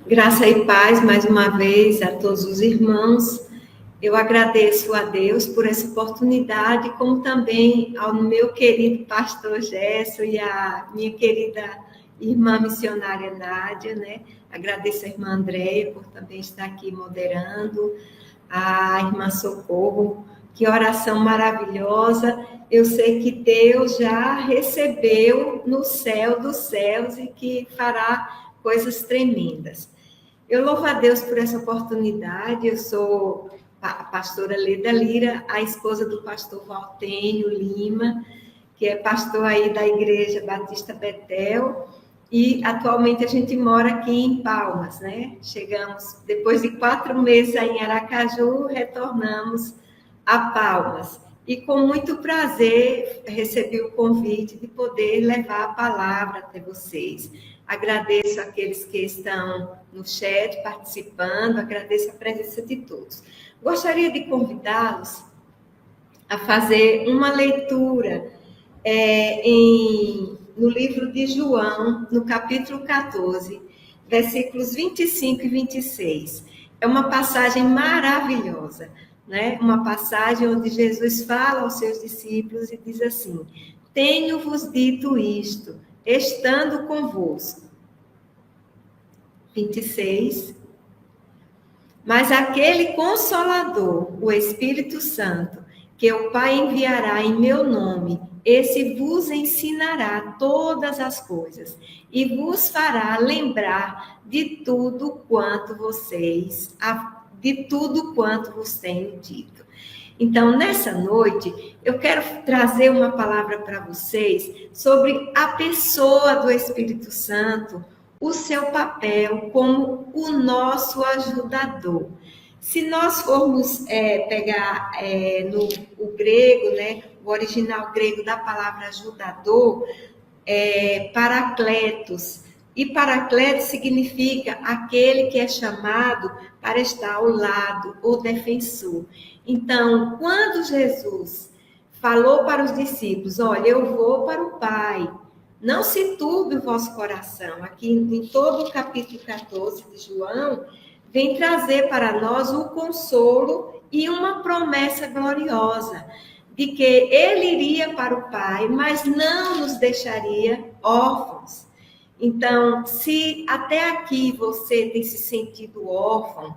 Graça e paz, mais uma vez, a todos os irmãos. Eu agradeço a Deus por essa oportunidade, como também ao meu querido pastor Gerson e a minha querida irmã missionária Nádia, né? Agradeço a irmã Andréia por também estar aqui moderando, a irmã Socorro. Que oração maravilhosa. Eu sei que Deus já recebeu no céu dos céus e que fará coisas tremendas. Eu louvo a Deus por essa oportunidade. Eu sou a pastora Leda Lira, a esposa do pastor Valtênio Lima, que é pastor aí da Igreja Batista Betel, e atualmente a gente mora aqui em Palmas, né? Chegamos, depois de 4 meses aí em Aracaju, retornamos a Palmas. E com muito prazer recebi o convite de poder levar a palavra até vocês. Agradeço aqueles que estão no chat participando, agradeço a presença de todos. Gostaria de convidá-los a fazer uma leitura no livro de João, no capítulo 14, versículos 25 e 26. É uma passagem maravilhosa, né? Uma passagem onde Jesus fala aos seus discípulos e diz assim: tenho-vos dito isto, estando convosco. 26. Mas aquele Consolador, o Espírito Santo, que o Pai enviará em meu nome, esse vos ensinará todas as coisas e vos fará lembrar de tudo quanto vos tenho dito. Então, nessa noite, eu quero trazer uma palavra para vocês sobre a pessoa do Espírito Santo, o seu papel como o nosso ajudador. Se nós formos pegar no grego, né, o original grego da palavra ajudador, paracletos. E paracletos significa aquele que é chamado para estar ao lado, ou defensor. Então, quando Jesus falou para os discípulos, olha, eu vou para o Pai, não se turbe o vosso coração. Aqui em todo o capítulo 14 de João, vem trazer para nós um consolo e uma promessa gloriosa de que ele iria para o Pai, mas não nos deixaria órfãos. Então, se até aqui você tem se sentido órfã,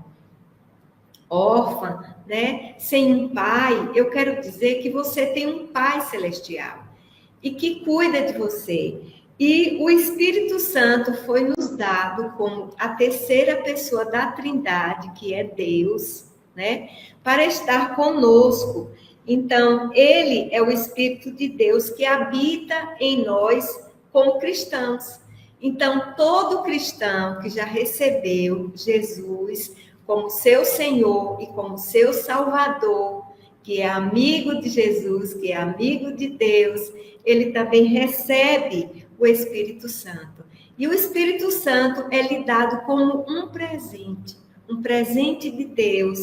né, sem um pai, eu quero dizer que você tem um Pai celestial e que cuida de você. E o Espírito Santo foi nos dado como a terceira pessoa da Trindade, que é Deus, né, para estar conosco. Então, ele é o Espírito de Deus que habita em nós como cristãos. Então, todo cristão que já recebeu Jesus como seu Senhor e como seu Salvador, que é amigo de Jesus, que é amigo de Deus, ele também recebe o Espírito Santo. E o Espírito Santo é lhe dado como um presente de Deus,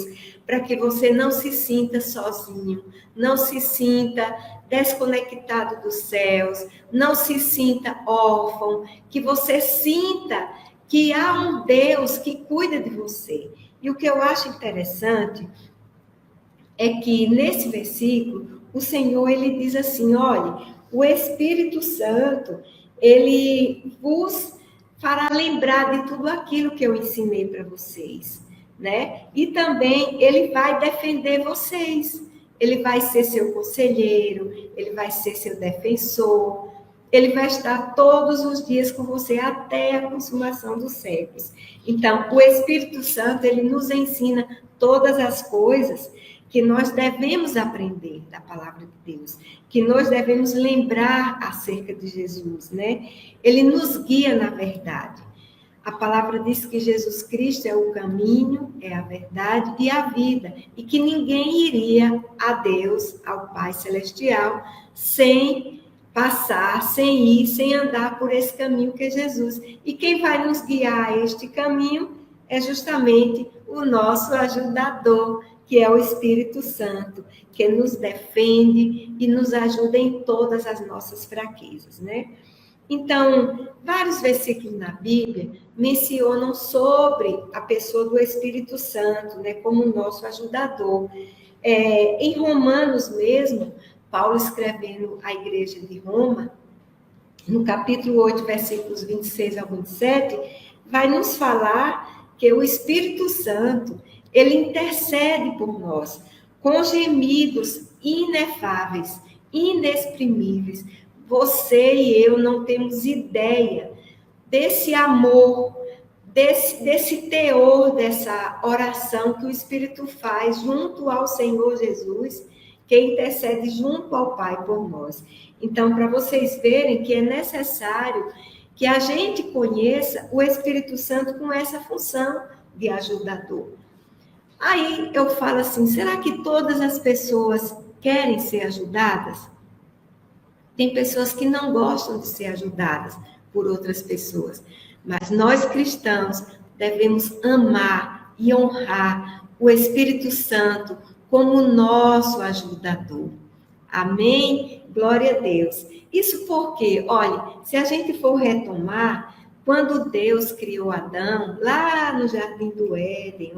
para que você não se sinta sozinho, não se sinta desconectado dos céus, não se sinta órfão, que você sinta que há um Deus que cuida de você. E o que eu acho interessante é que nesse versículo, o Senhor, ele diz assim, olha, o Espírito Santo, ele vos fará lembrar de tudo aquilo que eu ensinei para vocês, né? E também ele vai defender vocês, ele vai ser seu conselheiro, ele vai ser seu defensor, ele vai estar todos os dias com você até a consumação dos séculos. Então, o Espírito Santo, ele nos ensina todas as coisas que nós devemos aprender da palavra de Deus, que nós devemos lembrar acerca de Jesus, né? Ele nos guia na verdade. A palavra diz que Jesus Cristo é o caminho, é a verdade e a vida, e que ninguém iria a Deus, ao Pai Celestial, sem passar, sem ir, sem andar por esse caminho que é Jesus. E quem vai nos guiar a este caminho é justamente o nosso ajudador, que é o Espírito Santo, que nos defende e nos ajuda em todas as nossas fraquezas, né? Então, vários versículos na Bíblia mencionam sobre a pessoa do Espírito Santo, né, como nosso ajudador. Em Romanos mesmo, Paulo escrevendo à igreja de Roma, no capítulo 8, versículos 26 ao 27, vai nos falar que o Espírito Santo, ele intercede por nós, com gemidos inefáveis, inexprimíveis. Você e eu não temos ideia desse amor, desse teor, dessa oração que o Espírito faz junto ao Senhor Jesus, que intercede junto ao Pai por nós. Então, para vocês verem que é necessário que a gente conheça o Espírito Santo com essa função de ajudador. Aí eu falo assim, será que todas as pessoas querem ser ajudadas? Tem pessoas que não gostam de ser ajudadas por outras pessoas, mas nós cristãos devemos amar e honrar o Espírito Santo como nosso ajudador. Amém? Glória a Deus. Isso porque, olha, se a gente for retomar, quando Deus criou Adão, lá no Jardim do Éden,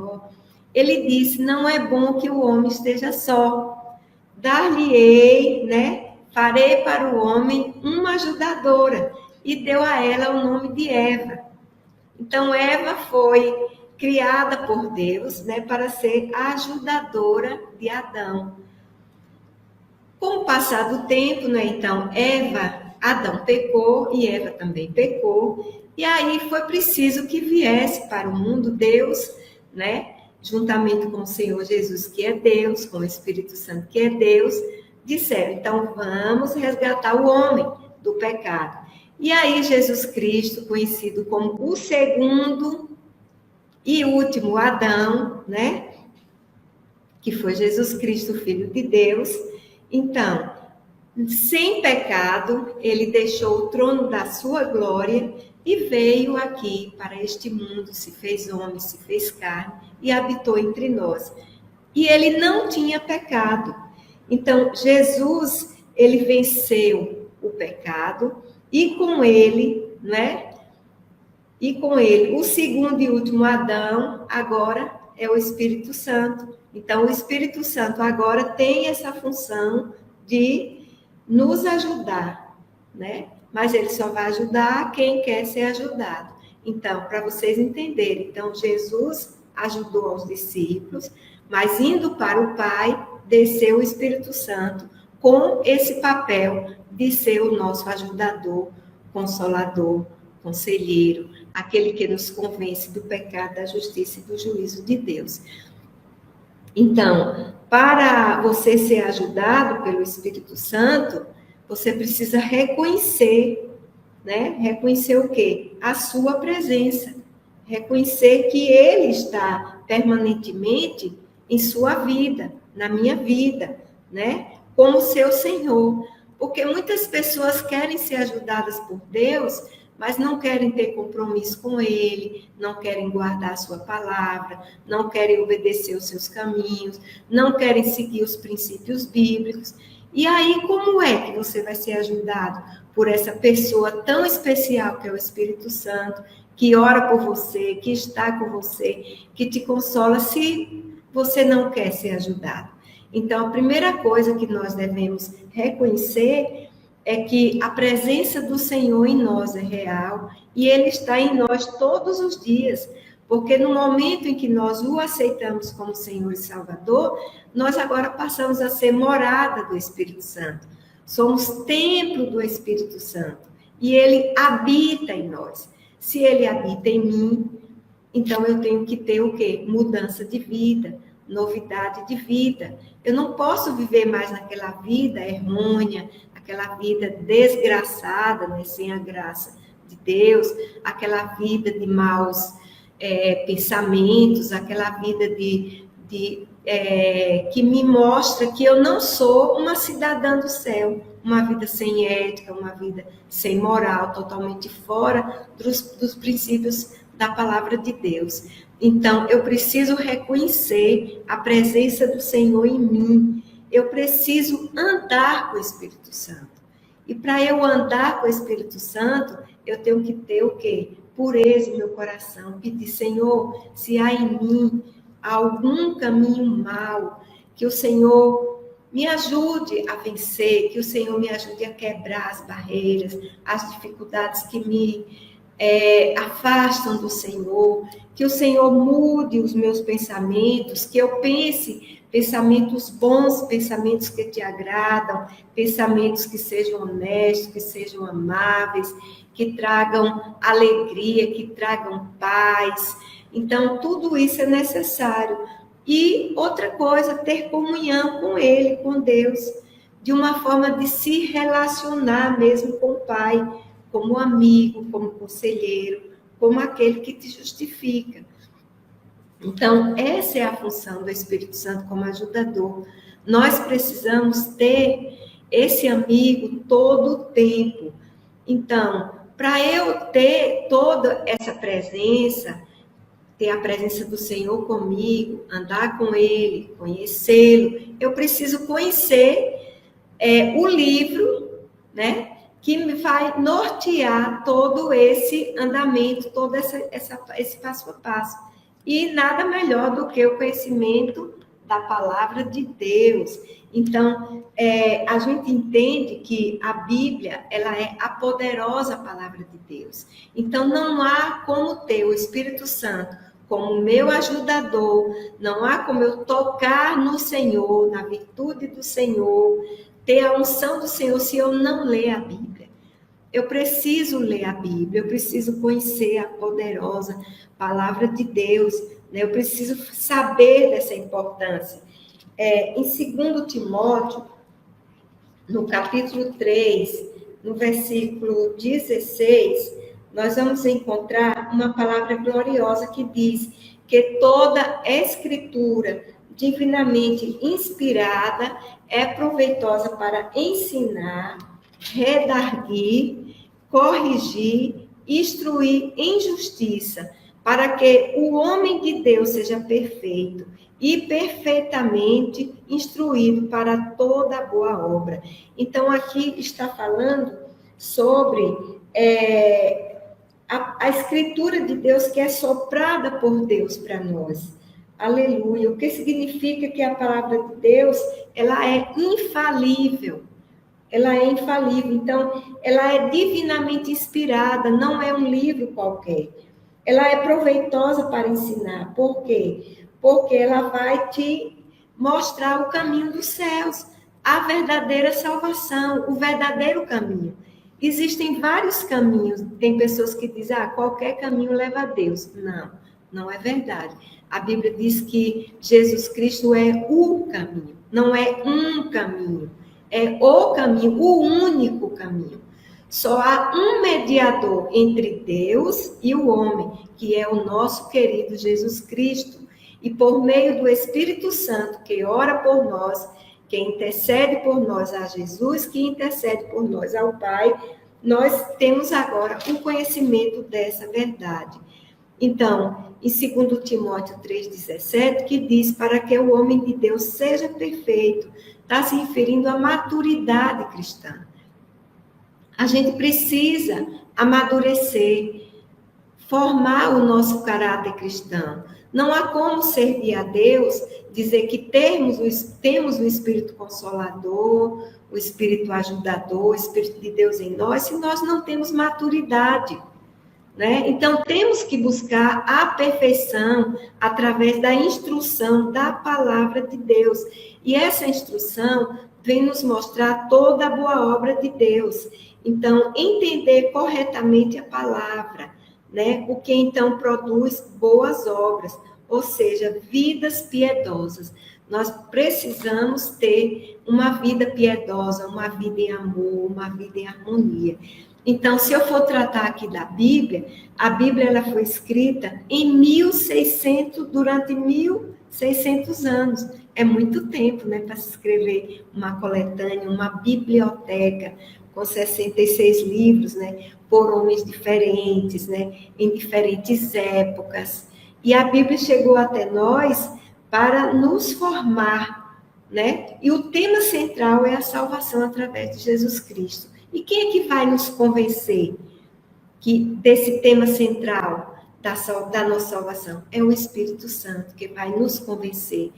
ele disse, não é bom que o homem esteja só. Dar-lhe-ei, né? Farei para o homem uma ajudadora. E deu a ela o nome de Eva. Então, Eva foi criada por Deus, né, para ser a ajudadora de Adão. Com o passar do tempo, né, então, Adão pecou e Eva também pecou. E aí foi preciso que viesse para o mundo Deus, né, juntamente com o Senhor Jesus, que é Deus, com o Espírito Santo, que é Deus, disseram, então vamos resgatar o homem do pecado. E aí Jesus Cristo, conhecido como o segundo e último Adão, né? Que foi Jesus Cristo, Filho de Deus. Então, sem pecado, ele deixou o trono da sua glória e veio aqui para este mundo, se fez homem, se fez carne e habitou entre nós. E ele não tinha pecado. Então, Jesus, ele venceu o pecado e com ele, né? E com ele, o segundo e último Adão, agora é o Espírito Santo. Então, o Espírito Santo agora tem essa função de nos ajudar, né? Mas ele só vai ajudar quem quer ser ajudado. Então, para vocês entenderem, então Jesus ajudou aos discípulos, mas indo para o Pai, desceu o Espírito Santo com esse papel de ser o nosso ajudador, consolador, conselheiro, aquele que nos convence do pecado, da justiça e do juízo de Deus. Então, para você ser ajudado pelo Espírito Santo, você precisa reconhecer, né? Reconhecer o quê? A sua presença. Reconhecer que Ele está permanentemente em sua vida, na minha vida, né? Como seu Senhor. Porque muitas pessoas querem ser ajudadas por Deus, mas não querem ter compromisso com Ele, não querem guardar a sua palavra, não querem obedecer os seus caminhos, não querem seguir os princípios bíblicos. E aí, como é que você vai ser ajudado por essa pessoa tão especial que é o Espírito Santo, que ora por você, que está com você, que te consola, se você não quer ser ajudado? Então, a primeira coisa que nós devemos reconhecer é que a presença do Senhor em nós é real e Ele está em nós todos os dias, porque no momento em que nós o aceitamos como Senhor e Salvador, nós agora passamos a ser morada do Espírito Santo. Somos templo do Espírito Santo e Ele habita em nós. Se Ele habita em mim, então eu tenho que ter o quê? Mudança de vida, novidade de vida. Eu não posso viver mais naquela vida errônea, aquela vida desgraçada, né, sem a graça de Deus, aquela vida de maus pensamentos, aquela vida que me mostra que eu não sou uma cidadã do céu, uma vida sem ética, uma vida sem moral, totalmente fora dos princípios da palavra de Deus. Então, eu preciso reconhecer a presença do Senhor em mim. Eu preciso andar com o Espírito Santo. E para eu andar com o Espírito Santo, eu tenho que ter o quê? Pureza em meu coração. Pedir, Senhor, se há em mim algum caminho mau, que o Senhor me ajude a vencer, que o Senhor me ajude a quebrar as barreiras, as dificuldades que me afastam do Senhor, que o Senhor mude os meus pensamentos, que eu pense pensamentos bons, pensamentos que te agradam, pensamentos que sejam honestos, que sejam amáveis, que tragam alegria, que tragam paz. Então, tudo isso é necessário. E outra coisa, ter comunhão com Ele, com Deus, de uma forma de se relacionar mesmo com o Pai, como amigo, como conselheiro, como aquele que te justifica. Então, essa é a função do Espírito Santo como ajudador. Nós precisamos ter esse amigo todo o tempo. Então, para eu ter toda essa presença, ter a presença do Senhor comigo, andar com Ele, conhecê-lo, eu preciso conhecer o livro, né? Que me vai nortear todo esse andamento, todo esse passo a passo. E nada melhor do que o conhecimento da palavra de Deus. Então, a gente entende que a Bíblia, ela é a poderosa palavra de Deus. Então, não há como ter o Espírito Santo como meu ajudador, não há como eu tocar no Senhor, na virtude do Senhor, ter a unção do Senhor se eu não ler a Bíblia. Eu preciso ler a Bíblia, eu preciso conhecer a poderosa palavra de Deus, né? Eu preciso saber dessa importância. Em 2 Timóteo, no capítulo 3, no versículo 16, nós vamos encontrar uma palavra gloriosa que diz que toda escritura divinamente inspirada é proveitosa para ensinar, redarguir, corrigir, instruir em justiça, para que o homem de Deus seja perfeito e perfeitamente instruído para toda boa obra. Então, aqui está falando sobre a escritura de Deus que é soprada por Deus para nós. Aleluia. O que significa que a palavra de Deus, ela é infalível. Ela é infalível. Então, ela é divinamente inspirada, não é um livro qualquer. Ela é proveitosa para ensinar. Por quê? Porque ela vai te mostrar o caminho dos céus, a verdadeira salvação, o verdadeiro caminho. Existem vários caminhos. Tem pessoas que dizem, qualquer caminho leva a Deus. Não, não é verdade. A Bíblia diz que Jesus Cristo é o caminho, não é um caminho. É o caminho, o único caminho. Só há um mediador entre Deus e o homem, que é o nosso querido Jesus Cristo. E por meio do Espírito Santo, que ora por nós, que intercede por nós a Jesus, que intercede por nós ao Pai, nós temos agora o conhecimento dessa verdade. Então, em 2 Timóteo 3,17, que diz, para que o homem de Deus seja perfeito, está se referindo à maturidade cristã. A gente precisa amadurecer, formar o nosso caráter cristão. Não há como servir a Deus, dizer que temos o Espírito Consolador, o Espírito Ajudador, o Espírito de Deus em nós, se nós não temos maturidade. Né? Então, temos que buscar a perfeição através da instrução da palavra de Deus. E essa instrução vem nos mostrar toda a boa obra de Deus. Então, entender corretamente a palavra, né? O que então produz boas obras, ou seja, vidas piedosas. Nós precisamos ter uma vida piedosa, uma vida em amor, uma vida em harmonia. Então, se eu for tratar aqui da Bíblia, a Bíblia ela foi escrita em 1600, durante 1600 anos. É muito tempo, né, para se escrever uma coletânea, uma biblioteca com 66 livros, né, por homens diferentes, né, em diferentes épocas. E a Bíblia chegou até nós para nos formar, né? E o tema central é a salvação através de Jesus Cristo. E quem é que vai nos convencer desse tema central da nossa salvação? É o Espírito Santo que vai nos convencer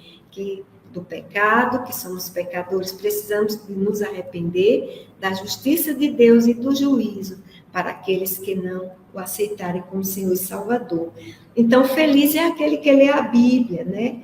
do pecado, que somos pecadores, precisamos de nos arrepender, da justiça de Deus e do juízo para aqueles que não o aceitarem como Senhor e Salvador. Então, feliz é aquele que lê a Bíblia, né?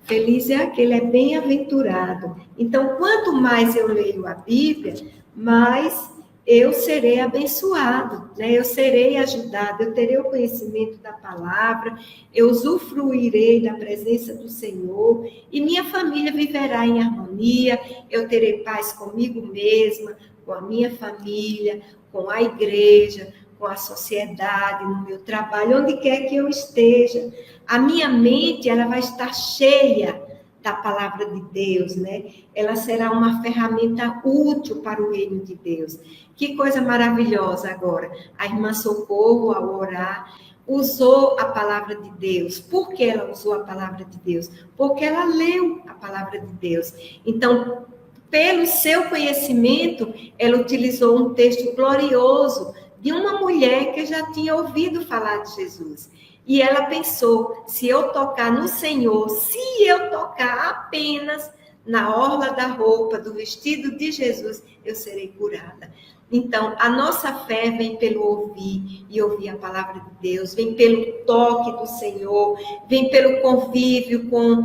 Feliz é aquele, é bem-aventurado. Então, quanto mais eu leio a Bíblia, mais eu serei abençoado, né? Eu serei ajudado, eu terei o conhecimento da palavra, eu usufruirei da presença do Senhor e minha família viverá em harmonia, eu terei paz comigo mesma, com a minha família, com a igreja, com a sociedade, no meu trabalho, onde quer que eu esteja. A minha mente, ela vai estar cheia da palavra de Deus, né? Ela será uma ferramenta útil para o reino de Deus. Que coisa maravilhosa agora. A irmã Socorro, ao orar, usou a palavra de Deus. Por que ela usou a palavra de Deus? Porque ela leu a palavra de Deus. Então, pelo seu conhecimento, ela utilizou um texto glorioso de uma mulher que já tinha ouvido falar de Jesus. E ela pensou, se eu tocar no Senhor, se eu tocar apenas na orla da roupa, do vestido de Jesus, eu serei curada. Então, a nossa fé vem pelo ouvir e ouvir a palavra de Deus, vem pelo toque do Senhor, vem pelo convívio com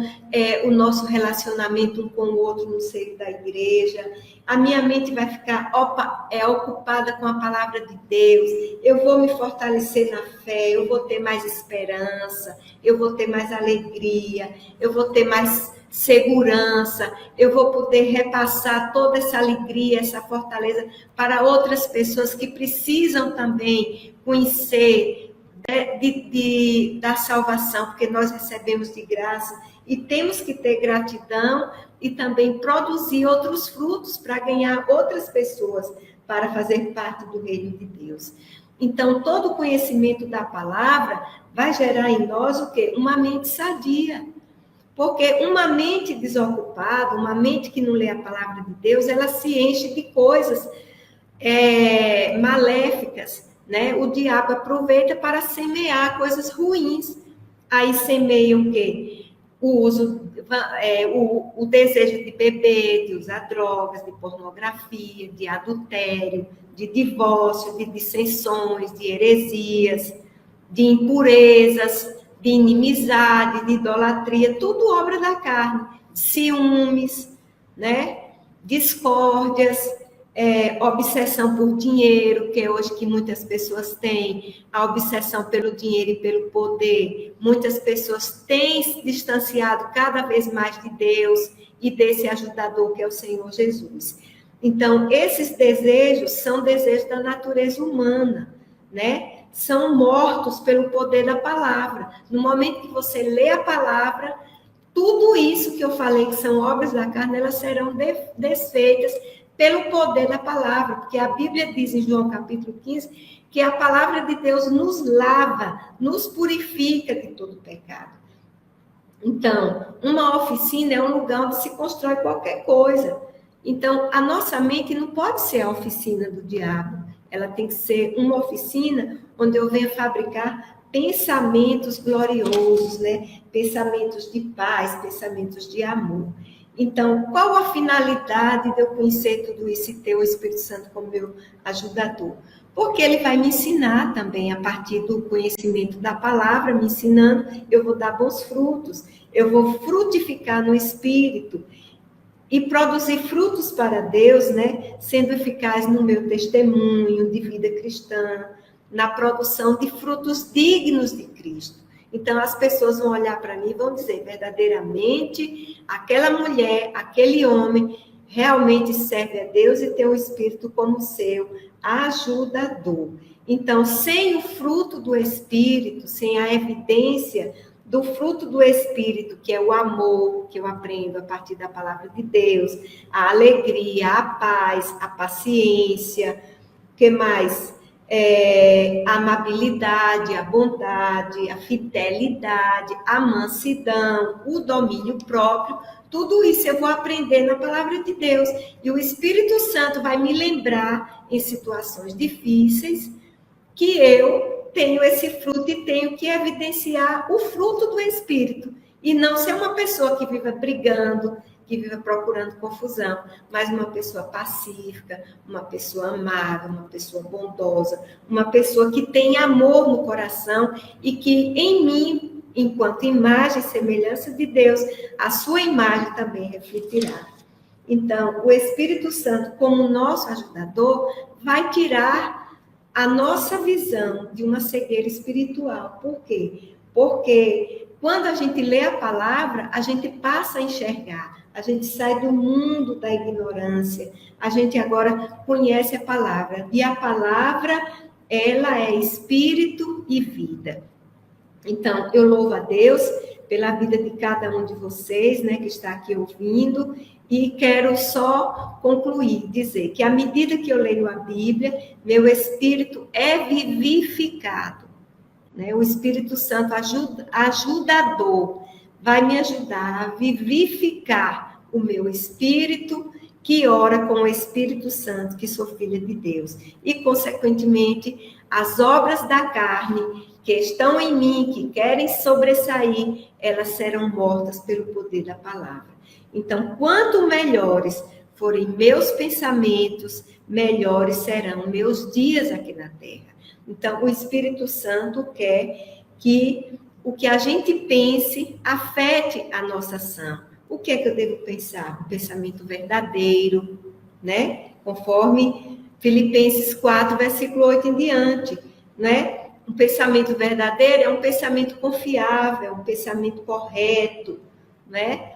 o nosso relacionamento um com o outro no seio da igreja. A minha mente vai ficar ocupada com a palavra de Deus, eu vou me fortalecer na fé, eu vou ter mais esperança, eu vou ter mais alegria, eu vou ter mais segurança, eu vou poder repassar toda essa alegria, essa fortaleza para outras pessoas que precisam também conhecer da salvação, porque nós recebemos de graça e temos que ter gratidão e também produzir outros frutos para ganhar outras pessoas para fazer parte do reino de Deus. Então, todo o conhecimento da palavra vai gerar em nós o quê? Uma mente sadia. Porque uma mente desocupada, uma mente que não lê a palavra de Deus, ela se enche de coisas maléficas, né? O diabo aproveita para semear coisas ruins. Aí semeia o quê? O uso, o desejo de beber, de usar drogas, de pornografia, de adultério, de divórcio, de dissensões, de heresias, de impurezas, de inimizade, de idolatria, tudo obra da carne, ciúmes, né? Discórdias, obsessão por dinheiro, que é hoje que muitas pessoas têm, a obsessão pelo dinheiro e pelo poder. Muitas pessoas têm se distanciado cada vez mais de Deus e desse ajudador que é o Senhor Jesus. Então, esses desejos são desejos da natureza humana, né? São mortos pelo poder da palavra. No momento que você lê a palavra, tudo isso que eu falei que são obras da carne, elas serão desfeitas pelo poder da palavra, porque a Bíblia diz em João capítulo 15 que a palavra de Deus nos lava, nos purifica de todo pecado. Então, uma oficina é um lugar onde se constrói qualquer coisa. Então, a nossa mente não pode ser a oficina do diabo. Ela tem que ser uma oficina onde eu venha fabricar pensamentos gloriosos, né? Pensamentos de paz, pensamentos de amor. Então, qual a finalidade de eu conhecer tudo isso e ter o Espírito Santo como meu ajudador? Porque ele vai me ensinar também, a partir do conhecimento da palavra, me ensinando, eu vou dar bons frutos, eu vou frutificar no Espírito e produzir frutos para Deus, né? Sendo eficaz no meu testemunho de vida cristã, na produção de frutos dignos de Cristo. Então, as pessoas vão olhar para mim e vão dizer, verdadeiramente, aquela mulher, aquele homem, realmente serve a Deus e tem o Espírito como seu ajudador. Então, sem o fruto do Espírito, sem a evidência do fruto do Espírito, que é o amor, que eu aprendo a partir da palavra de Deus, a alegria, a paz, a paciência, o que mais? A amabilidade, a bondade, a fidelidade, a mansidão, o domínio próprio, tudo isso eu vou aprender na palavra de Deus. E o Espírito Santo vai me lembrar em situações difíceis que eu tenho esse fruto e tenho que evidenciar o fruto do Espírito. E não ser uma pessoa que viva brigando, que viva procurando confusão, mas uma pessoa pacífica, uma pessoa amável, uma pessoa bondosa, uma pessoa que tem amor no coração e que em mim, enquanto imagem e semelhança de Deus, a sua imagem também refletirá. Então, o Espírito Santo, como nosso ajudador, vai tirar a nossa visão de uma cegueira espiritual. Por quê? Porque quando a gente lê a palavra, a gente passa a enxergar. A gente sai do mundo da ignorância. A gente agora conhece a palavra. E a palavra, ela é espírito e vida. Então, eu louvo a Deus pela vida de cada um de vocês, né, que está aqui ouvindo. E quero só concluir, dizer que à medida que eu leio a Bíblia, meu espírito é vivificado. Né? O Espírito Santo ajudador vai me ajudar a vivificar o meu espírito, que ora com o Espírito Santo, que sou filha de Deus. E, consequentemente, as obras da carne que estão em mim, que querem sobressair, elas serão mortas pelo poder da palavra. Então, quanto melhores forem meus pensamentos, melhores serão meus dias aqui na terra. Então, o Espírito Santo quer que o que a gente pense afete a nossa ação. O que é que eu devo pensar? Um pensamento verdadeiro, né? Conforme Filipenses 4, versículo 8 em diante, né? Um pensamento verdadeiro é um pensamento confiável, um pensamento correto, né?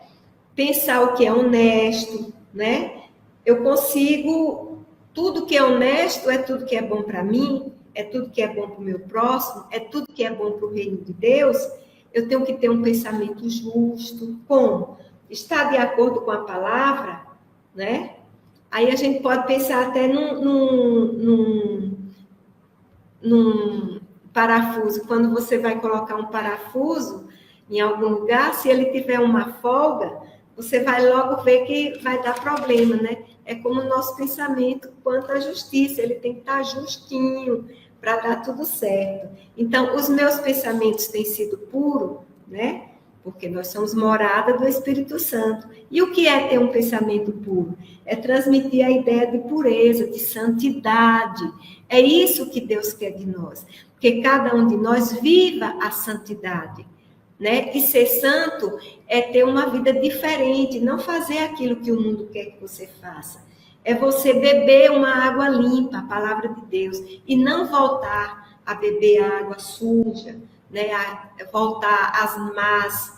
Pensar o que é honesto, né? Eu consigo, tudo que é honesto é tudo que é bom para mim, é tudo que é bom para o meu próximo, é tudo que é bom para o reino de Deus. Eu tenho que ter um pensamento justo. Como? Está de acordo com a palavra, né? Aí a gente pode pensar até num parafuso. Quando você vai colocar um parafuso em algum lugar, se ele tiver uma folga, você vai logo ver que vai dar problema, né? É como o nosso pensamento quanto à justiça, ele tem que estar justinho para dar tudo certo. Então, os meus pensamentos têm sido puros, né? Porque nós somos morada do Espírito Santo. E o que é ter um pensamento puro? É transmitir a ideia de pureza, de santidade. É isso que Deus quer de nós. Que cada um de nós viva a santidade. Né? E ser santo é ter uma vida diferente, não fazer aquilo que o mundo quer que você faça. É você beber uma água limpa, a palavra de Deus, e não voltar a beber a água suja, né? A voltar às más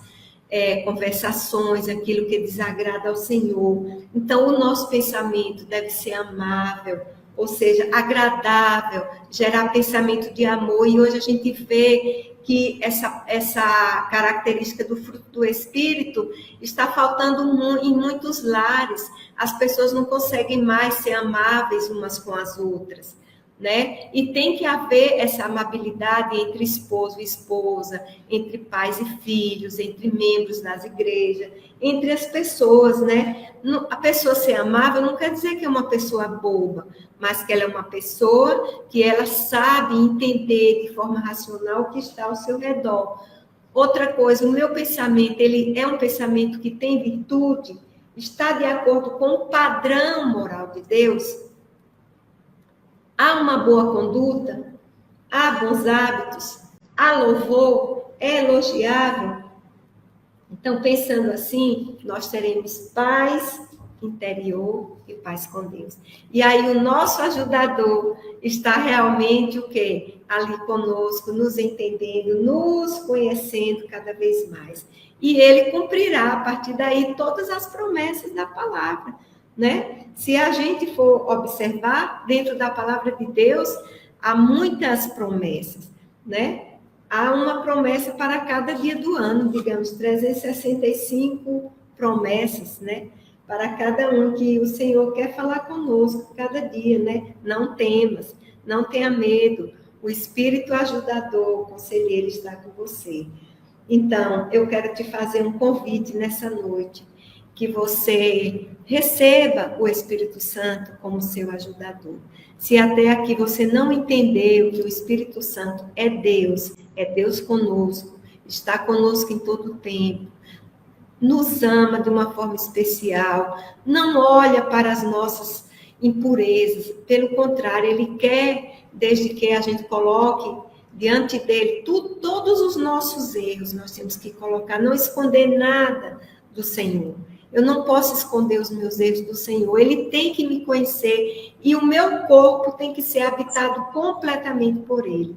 conversações, aquilo que desagrada ao Senhor. Então, o nosso pensamento deve ser amável, ou seja, agradável, gerar pensamento de amor. E hoje a gente vê que essa característica do fruto do Espírito está faltando em muitos lares. As pessoas não conseguem mais ser amáveis umas com as outras, né? E tem que haver essa amabilidade entre esposo e esposa, entre pais e filhos, entre membros das igrejas, entre as pessoas, né? A pessoa ser amável não quer dizer que é uma pessoa boba, mas que ela é uma pessoa que ela sabe entender de forma racional o que está ao seu redor. Outra coisa, o meu pensamento, ele é um pensamento que tem virtude, está de acordo com o padrão moral de Deus. Há uma boa conduta, há bons hábitos, há louvor, é elogiável. Então, pensando assim, nós teremos paz interior e paz com Deus. E aí o nosso ajudador está realmente o quê? Ali conosco, nos entendendo, nos conhecendo cada vez mais. E ele cumprirá, a partir daí, todas as promessas da palavra, né? Se a gente for observar, dentro da palavra de Deus, há muitas promessas, né? Há uma promessa para cada dia do ano, digamos, 365 promessas, né? Para cada um que o Senhor quer falar conosco cada dia, né? Não temas, não tenha medo, o Espírito ajudador, o conselheiro está com você. Então, eu quero te fazer um convite nessa noite, que você receba o Espírito Santo como seu ajudador. Se até aqui você não entendeu que o Espírito Santo é Deus conosco, está conosco em todo o tempo, nos ama de uma forma especial, não olha para as nossas impurezas, pelo contrário, Ele quer, desde que a gente coloque diante dele todos os nossos erros, nós temos que colocar, não esconder nada do Senhor. Eu não posso esconder os meus erros do Senhor. Ele tem que me conhecer e o meu corpo tem que ser habitado completamente por Ele.